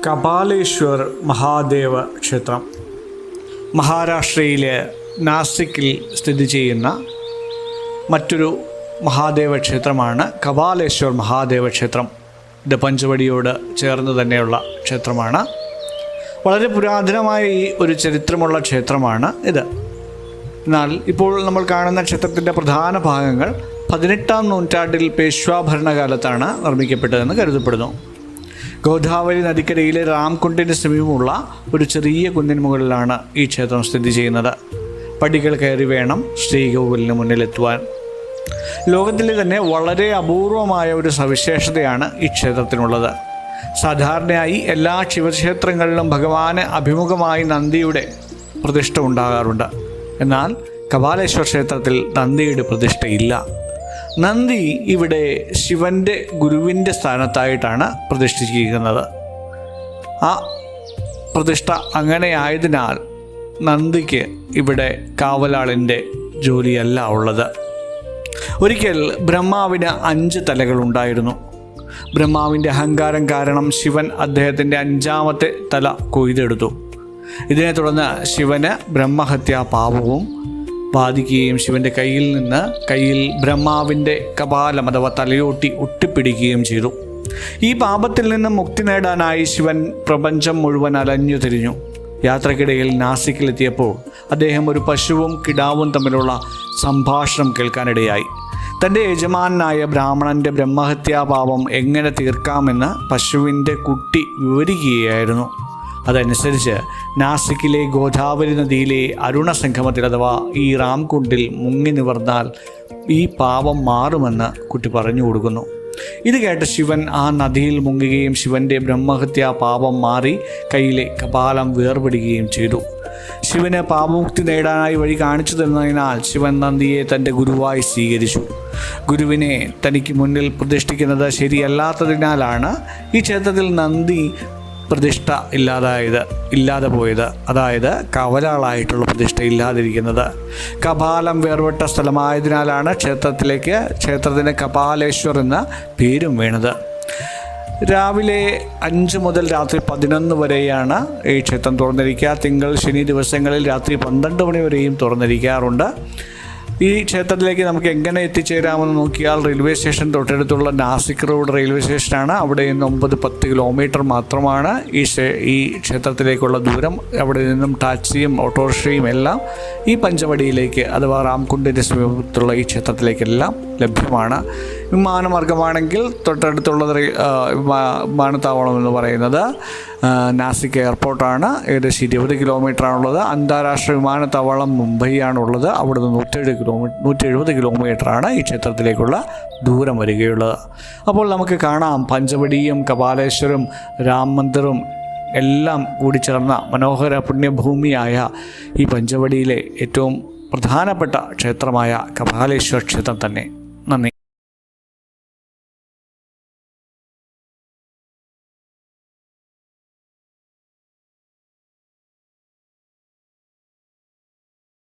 കപാലേശ്വർ മഹാദേവ ക്ഷേത്രം മഹാരാഷ്ട്രയിലെ നാസിക്കിൽ സ്ഥിതി ചെയ്യുന്ന മറ്റൊരു മഹാദേവ ക്ഷേത്രമാണ് കപാലേശ്വർ മഹാദേവ ക്ഷേത്രം. ഇത് പഞ്ചവടിയോട് ചേർന്ന് തന്നെയുള്ള ക്ഷേത്രമാണ്. വളരെ പുരാതനമായ ഒരു ചരിത്രമുള്ള ക്ഷേത്രമാണ് ഇത്. എന്നാൽ ഇപ്പോൾ നമ്മൾ കാണുന്ന ക്ഷേത്രത്തിൻ്റെ പ്രധാന ഭാഗങ്ങൾ 18-ാം നൂറ്റാണ്ടിൽ പേഷ്വാ ഭരണകാലത്താണ് നിർമ്മിക്കപ്പെട്ടതെന്ന് കരുതപ്പെടുന്നു. ഗോദാവരി നദിക്കരയിലെ രാംകുണ്ടിന് സമീപമുള്ള ഒരു ചെറിയ കുന്നിന് മുകളിലാണ് ഈ ക്ഷേത്രം സ്ഥിതി ചെയ്യുന്നത്. പടികൾ കയറി വേണം ശ്രീകോവിലിന് മുന്നിലെത്തുവാൻ. ലോകത്തിലെ തന്നെ വളരെ അപൂർവമായ ഒരു സവിശേഷതയാണ് ഈ ക്ഷേത്രത്തിനുള്ളത്. സാധാരണയായി എല്ലാ ശിവക്ഷേത്രങ്ങളിലും ഭഗവാന് അഭിമുഖമായി നന്ദിയുടെ പ്രതിഷ്ഠ ഉണ്ടാകാറുണ്ട്. എന്നാൽ കപാലേശ്വർ ക്ഷേത്രത്തിൽ നന്ദിയുടെ പ്രതിഷ്ഠയില്ല. നന്ദി ഇവിടെ ശിവൻ്റെ ഗുരുവിൻ്റെ സ്ഥാനത്തായിട്ടാണ് പ്രതിഷ്ഠിച്ചിരിക്കുന്നത്. ആ പ്രതിഷ്ഠ അങ്ങനെയായതിനാൽ നന്ദിക്ക് ഇവിടെ കാവലാളിൻ്റെ ജോലിയല്ല ഉള്ളത്. ഒരിക്കൽ ബ്രഹ്മാവിന് 5 തലകളുണ്ടായിരുന്നു. ബ്രഹ്മാവിൻ്റെ അഹങ്കാരം കാരണം ശിവൻ അദ്ദേഹത്തിൻ്റെ 5ാമത്തെ തല കൊയ്തെടുത്തു. ഇതിനെ തുടർന്ന് ശിവന് ബ്രഹ്മഹത്യാ പാപവും ബാധിക്കുകയും ശിവൻ്റെ കയ്യിൽ ബ്രഹ്മാവിൻ്റെ കപാലം അഥവാ തലയോട്ടി ഒട്ടിപ്പിടിക്കുകയും ചെയ്തു. ഈ പാപത്തിൽ നിന്ന് മുക്തി നേടാനായി ശിവൻ പ്രപഞ്ചം മുഴുവൻ അലഞ്ഞു തിരിഞ്ഞു. യാത്രക്കിടയിൽ നാസിക്കിലെത്തിയപ്പോൾ അദ്ദേഹം ഒരു പശുവും കിടാവും തമ്മിലുള്ള സംഭാഷണം കേൾക്കാനിടയായി. തൻ്റെ യജമാനായ ബ്രാഹ്മണൻ്റെ ബ്രഹ്മഹത്യാപാപം എങ്ങനെ തീർക്കാമെന്ന് പശുവിൻ്റെ കുട്ടി വിവരിക്കുകയായിരുന്നു. അതനുസരിച്ച് നാസിക്കിലെ ഗോദാവരി നദിയിലെ അരുണസംഗമത്തിൽ അഥവാ ഈ രാംകുണ്ടിൽ മുങ്ങി നിവർന്നാൽ ഈ പാപം മാറുമെന്ന് കുട്ടി പറഞ്ഞു കൊടുക്കുന്നു. ഇത് കേട്ട് ശിവൻ ആ നദിയിൽ മുങ്ങുകയും ശിവൻ്റെ ബ്രഹ്മഹത്യാ പാപം മാറി കയ്യിലെ കപാലം വേർപെടുകയും ചെയ്തു. ശിവന് പാപമുക്തി നേടാനായി വഴി കാണിച്ചു തന്നതിനാൽ ശിവൻ നന്ദിയെ തൻ്റെ ഗുരുവായി സ്വീകരിച്ചു. ഗുരുവിനെ തനിക്ക് മുന്നിൽ പ്രതിഷ്ഠിക്കുന്നത് ശരിയല്ലാത്തതിനാലാണ് ഈ ക്ഷേത്രത്തിൽ നന്ദി പ്രതിഷ്ഠ ഇല്ലാതെ പോയത്. അതായത് കവലാളായിട്ടുള്ള പ്രതിഷ്ഠ ഇല്ലാതിരിക്കുന്നത്. കപാലം വേർപെട്ട സ്ഥലമായതിനാലാണ് ക്ഷേത്രത്തിന് കപാലേശ്വർ എന്ന പേരും വീണത്. രാവിലെ 5 മുതൽ രാത്രി 11 വരെയാണ് ഈ ക്ഷേത്രം തുറന്നിരിക്കുക. തിങ്കൾ ശനി ദിവസങ്ങളിൽ രാത്രി 12 മണി വരെയും തുറന്നിരിക്കാറുണ്ട്. ഈ ക്ഷേത്രത്തിലേക്ക് നമുക്ക് എങ്ങനെ എത്തിച്ചേരാമെന്ന് നോക്കിയാൽ റെയിൽവേ സ്റ്റേഷൻ തൊട്ടടുത്തുള്ള നാസിക് റോഡ് റെയിൽവേ സ്റ്റേഷനാണ്. അവിടെ നിന്ന് 9-10 കിലോമീറ്റർ മാത്രമാണ് ഈ ക്ഷേത്രത്തിലേക്കുള്ള ദൂരം. അവിടെ നിന്നും ടാക്സിയും ഓട്ടോറിക്ഷയും എല്ലാം ഈ പഞ്ചവടിയിലേക്ക് അഥവാ രാംകുണ്ടിൻ്റെ സമീപത്തുള്ള ഈ ക്ഷേത്രത്തിലേക്കെല്ലാം ലഭ്യമാണ്. വിമാനമാർഗമാണെങ്കിൽ തൊട്ടടുത്തുള്ള വിമാനത്താവളം എന്ന് പറയുന്നത് നാസിക് എയർപോർട്ടാണ്. ഏകദേശം 20 കിലോമീറ്ററാണുള്ളത്. അന്താരാഷ്ട്ര വിമാനത്താവളം മുംബൈയാണുള്ളത്. അവിടുന്ന് 170 കിലോമീറ്ററാണ് ഈ ക്ഷേത്രത്തിലേക്കുള്ള ദൂരം വരികയുള്ളത്. അപ്പോൾ നമുക്ക് കാണാം പഞ്ചവടിയും കപാലേശ്വരും രാം മന്ദിറും എല്ലാം കൂടി ചേർന്ന മനോഹര പുണ്യഭൂമിയായ ഈ പഞ്ചവടിയിലെ ഏറ്റവും പ്രധാനപ്പെട്ട ക്ഷേത്രമായ കപാലേശ്വർ ക്ഷേത്രം തന്നെ.